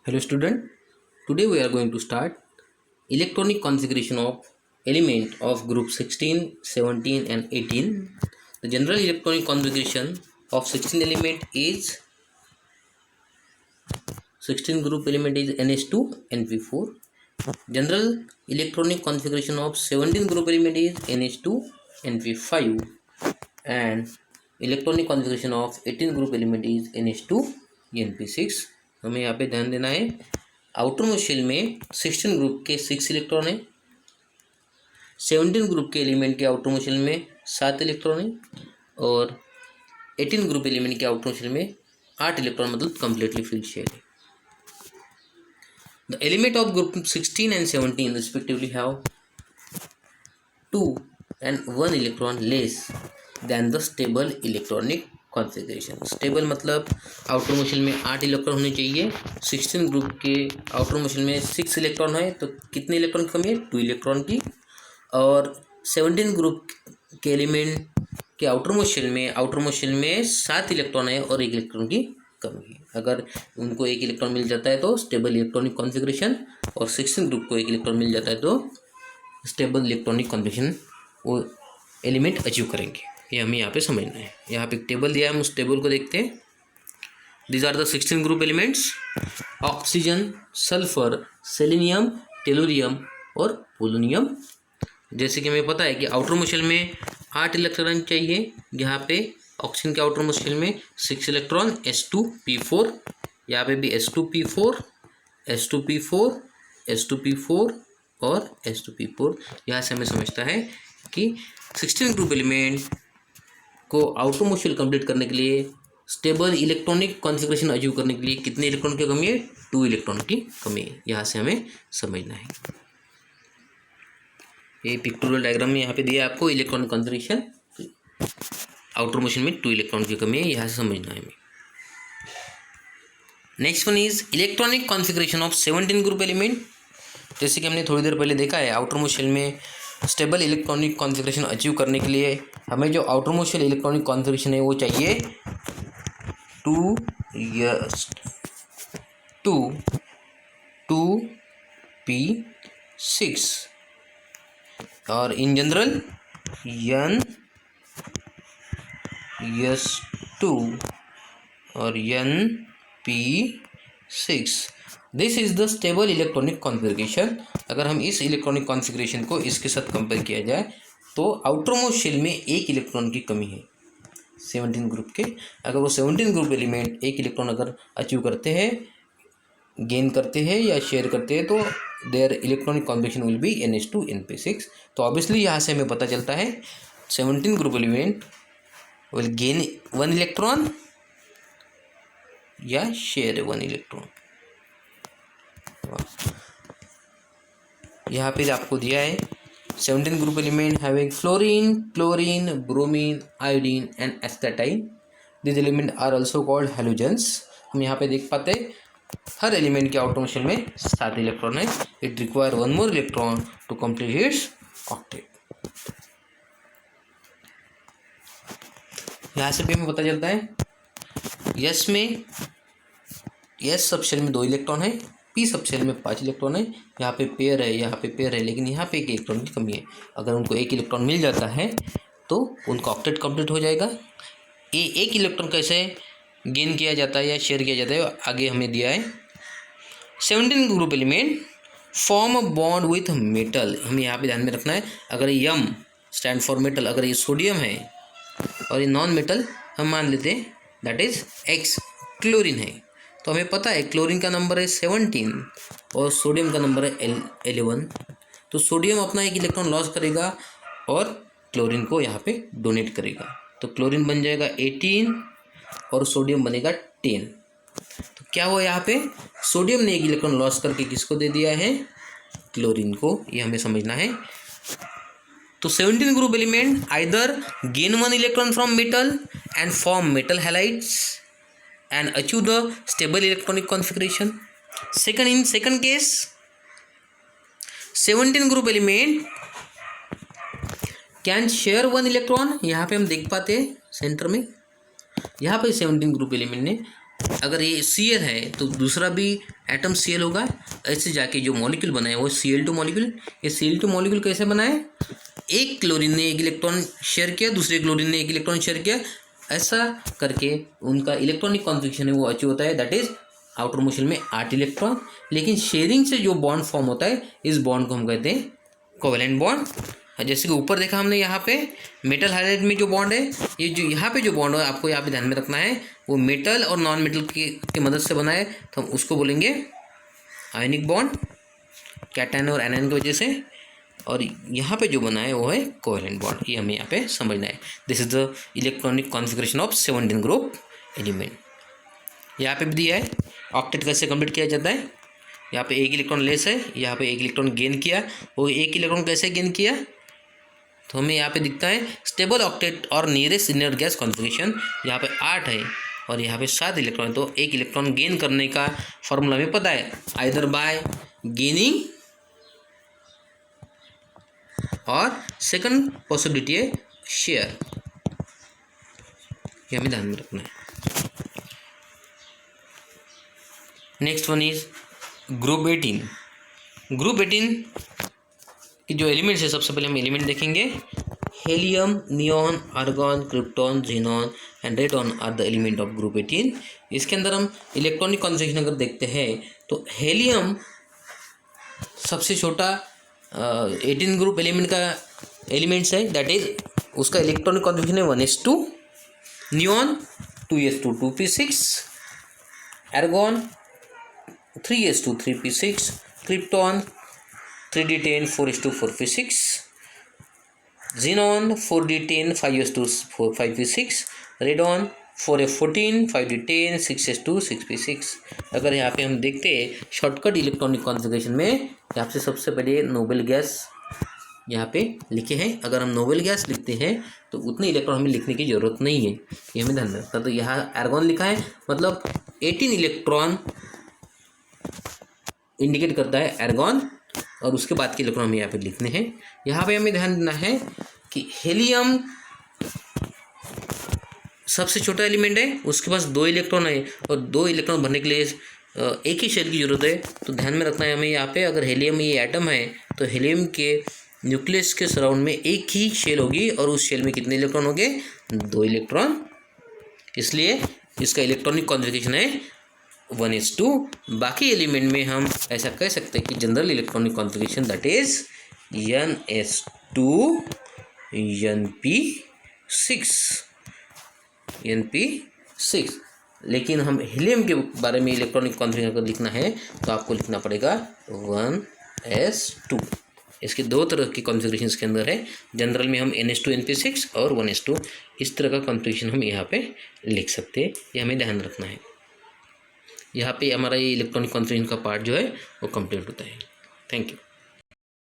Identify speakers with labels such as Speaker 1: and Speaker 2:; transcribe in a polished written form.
Speaker 1: Hello student, today we are going to start electronic configuration of element of group 16, 17 and 18. The general electronic configuration of 16 element is 16 group element is NH2 NP4. General electronic configuration of 17 group element is NH2 NP5 and electronic configuration of 18 group element is NH2 NP6. हमें यहाँ पे ध्यान देना है outer most shell में 16 group के 6 electron है, 17 group के एलिमेंट के आउटर मोस्ट शेल में 7 इलेक्ट्रॉन है और 18 ग्रुप एलिमेंट के आउटर मोस्ट शेल में 8 इलेक्ट्रॉन मतलब कंप्लीटली फिल्ड शेल है. The element of group 16 and 17 respectively have 2 and 1 electron less than the stable electronic configuration. Stable मतलब आउटर मोशन में 8 electron होने चाहिए. 16 ग्रुप के आउटर मोशन में 6 इलेक्ट्रॉन है तो कितने इलेक्ट्रॉन की कमी है? 2 इलेक्ट्रॉन की. और 17 ग्रुप के एलिमेंट के आउटर मोशन में 7 इलेक्ट्रॉन है और 1 इलेक्ट्रॉन की कमी है. अगर उनको 1 इलेक्ट्रॉन मिल जाता है तो स्टेबल इलेक्ट्रॉनिक कॉन्फ़िगरेशन, और 16 ग्रुप को 1 इलेक्ट्रॉन मिल जाता है तो स्टेबल इलेक्ट्रॉनिक कॉन्फ़िगरेशन वो एलिमेंट अचीव करेंगे. ये हमें यहाँ पे समझना है. यहाँ पे एक टेबल दिया है, हम उस टेबल को देखते हैं. These are the 16 group elements: oxygen, sulphur, selenium, tellurium और पोलोनियम. जैसे कि हमें पता है कि आउटर मोशन में 8 इलेक्ट्रॉन चाहिए. यहाँ पे ऑक्सीजन के आउटर मोशन में 6 इलेक्ट्रॉन S2P4, यहाँ पे भी S2P4, S2P4, S2P4 और S2P4. यहाँ से हमें समझता है कि 16 ग्रुप एलिमेंट को आउटर मोशन कंप्लीट करने के लिए, स्टेबल इलेक्ट्रॉनिक कॉन्फ़िगरेशन अचीव करने के लिए कितने इलेक्ट्रॉन की कमी है? 2 इलेक्ट्रॉन की कमी है. यहाँ से हमें समझना है. ये पिक्टोरियल डायग्राम में यहाँ पे दिया है आपको इलेक्ट्रॉनिक कॉन्फ़िगरेशन. आउटर मोशन में 2 इलेक्ट्रॉन की कमी है, यहाँ से समझना है हमें. Next one is electronic configuration of 17 group element. जैसे कि हमने थोड़ी देर पहले देखा है, आउटर मोशन में स्टेबल इलेक्ट्रॉनिक कॉन्फ़िगरेशन अचीव करने के लिए हमें जो आउटर मोस्ट इलेक्ट्रॉनिक कॉन्फ़िगरेशन है वो चाहिए 2p6 और इन जनरल n2 और np6. This is the stable electronic configuration. अगर हम इस इलेक्ट्रॉनिक कॉन्फ़िगरेशन को इसके साथ कंपेयर किया जाए तो आउटर मोस्ट शेल में 1 इलेक्ट्रॉन की कमी है 17 ग्रुप के. अगर वो 17 ग्रुप एलिमेंट 1 इलेक्ट्रॉन अगर अचीव करते हैं, गेन करते हैं या शेयर करते हैं तो their electronic configuration will be NH2 NP6. तो ऑब्वियसली यहाँ से हमें पता चलता है 17 group element will gain 1 electron या शेयर 1 इलेक्ट्रॉन. यहाँ पे आपको दिया है 17 group element having fluorine, chlorine, bromine, iodine and astatine. This element are also called halogens. हम यहाँ पे देख पाते हैं हर एलिमेंट के आउटर मोशन में 7 इलेक्ट्रॉन है. It require 1 more electron to complete its octet. यहाँ से भी हमें पता चलता है यस सब शेल में 2 इलेक्ट्रॉन है, पी सब शेल में 5 इलेक्ट्रॉन है. यहाँ पे पेयर है, यहाँ पे पेयर है, लेकिन यहाँ पे 1 इलेक्ट्रॉन की कमी है. अगर उनको 1 इलेक्ट्रॉन मिल जाता है तो उनका ऑक्टेट कंप्लीट हो जाएगा. ये 1 इलेक्ट्रॉन कैसे गेन किया जाता है या शेयर किया जाता है आगे हमें दिया है. 17 group element form a bond with metal. हमें यहाँ पे ध्यान में रखना है, अगर यम स्टैंड फॉर मेटल, अगर ये सोडियम है और ये नॉन मेटल हम मान लेते हैं दैट इज एक्स, क्लोरीन है. तो हमें पता है क्लोरीन का नंबर है 17 और सोडियम का नंबर है 11. तो सोडियम अपना 1 इलेक्ट्रॉन लॉस करेगा और क्लोरीन को यहाँ पे डोनेट करेगा. तो क्लोरीन बन जाएगा 18 और सोडियम बनेगा 10. तो क्या हुआ यहाँ पे? सोडियम ने 1 इलेक्ट्रॉन लॉस करके किसको दे दिया है? क्लोरीन को. ये हमें समझना है. तो 17 group element either gain 1 electron from metal and form metal halides and achieve the stable electronic configuration. In second case 17 group element can share 1 electron. यहाँ पे हम देख पाते हैं सेंटर में, यहाँ पे 17 ग्रुप एलिमेंट ने अगर ये Cl है तो दूसरा भी एटम Cl होगा। ऐसे जाके जो मॉलिक्यूल बना है वो Cl2 मॉलिक्यूल। ये Cl2 मॉलिक्यूल कैसे बना है? एक क्लोरीन ने एक इलेक्ट्रॉन शेयर किया, दूसरे क्लोरीन ने एक इलेक्ट्रॉन शेयर किया, ऐसा करके उनका इलेक्ट्रॉनिक कॉन्फ़िगरेशन है वो अचीव होता है, that is outermost shell में 8 इलेक्ट्रॉन। लेकिन शेयरिंग से जो बॉन्ड फॉर्म होता है इस बॉन्ड को हम कहते हैं कोवेलेंट बॉन्ड। जैसे कि ऊपर देखा हमने यहाँ पे मेटल हाइड्राइड में जो बॉन्ड है, ये जो यहाँ पे जो बॉन्ड है आपको यहाँ पे ध्यान में रखना है, वो मेटल और नॉन मेटल की मदद से बना है, तो हम उसको बोलेंगे आयनिक बॉन्ड, कैटायन और एनायन की वजह से। और यहाँ पे जो बना है वो है कोवेलेंट बॉन्ड। ये हमें यहाँ पे समझना है। This is the electronic configuration of 17 group element. यहाँ पे भी दिया है ऑक्टेट कैसे कंप्लीट किया जाता है। यहाँ पे एक इलेक्ट्रॉन लेस है, यहाँ पे एक इलेक्ट्रॉन गेन किया। वो एक इलेक्ट्रॉन कैसे गेन किया, तो हमें यहाँ पे दिखता है स्टेबल ऑक्टेट और नियरेस्ट इनर्ट गैस कॉन्फ़िगरेशन। यहाँ पे 8 है और यहाँ पे 7 इलेक्ट्रॉन है, तो एक इलेक्ट्रॉन गेन करने का फॉर्मूला हमें पता है, आइदर बाय गेनिंग और सेकंड पॉसिबिलिटी है शेयर। ये हमें ध्यान में रखना है। Next one is group 18। Group 18 की जो एलिमेंट्स है, सबसे पहले हम एलिमेंट देखेंगे। Helium, neon, argon, krypton, xenon and radon are the element of group 18। इसके अंदर हम इलेक्ट्रॉनिक कॉन्फ़िगरेशन अगर देखते हैं तो हेलियम सबसे छोटा 18 ग्रुप एलिमेंट का एलिमेंट्स है, दैट इज उसका इलेक्ट्रॉनिक कॉन्फ़िगरेशन है 1s2, neon 2s2 2p6, argon 3s2 3p6, krypton 3d10 4s2 4p6, xenon 4d10 5s2 5p6, radon 4f14 5d10 6s2 6p6। अगर यहाँ पे हम देखते हैं शॉर्टकट इलेक्ट्रॉनिक कॉन्फ़िगरेशन में, यहाँ से सबसे पहले नोबल गैस यहाँ पे लिखे हैं। अगर हम नोबल गैस लिखते हैं तो उतने इलेक्ट्रॉन हमें लिखने की ज़रूरत नहीं है, ये हमें ध्यान में रखना। तो यहाँ आर्गॉन लिखा है, मतलब 18 इलेक्ट्रॉन इंडिकेट करता है आर्गॉन, और उसके बाद के इलेक्ट्रॉन हमें यहाँ पे लिखने हैं। यहाँ पे हमें ध्यान देना है कि हेलियम सबसे छोटा एलिमेंट है, उसके पास 2 इलेक्ट्रॉन है और 2 इलेक्ट्रॉन भरने के लिए एक ही शेल की जरूरत है। तो ध्यान में रखना है हमें यहाँ पे, अगर हेलियम ये एटम है तो हेलियम के न्यूक्लियस के सराउंड में एक ही शेल होगी और उस शेल में कितने इलेक्ट्रॉन होंगे, 2 इलेक्ट्रॉन। इसलिए इसका इलेक्ट्रॉनिक कॉन्फ़िगरेशन है 1s2। बाकी एलिमेंट में हम ऐसा कह सकते हैं कि general electronic configuration that is n2 np6। लेकिन हम हीलियम के बारे में इलेक्ट्रॉनिक कॉन्फ़िगरेशन अगर लिखना है तो आपको लिखना पड़ेगा 1s2। इसके 2 तरह की कॉन्फ़िगरेशन के अंदर है। जनरल में हम ns2 np6 और 1s2 इस तरह का कॉन्फ़िगरेशन हम यहाँ पे लिख सकते हैं, ये हमें ध्यान रखना है। यहाँ पे हमारा ये इलेक्ट्रॉनिक कॉन्फ़िगरेशन का पार्ट जो है वो कंप्लीट होता है। Thank you.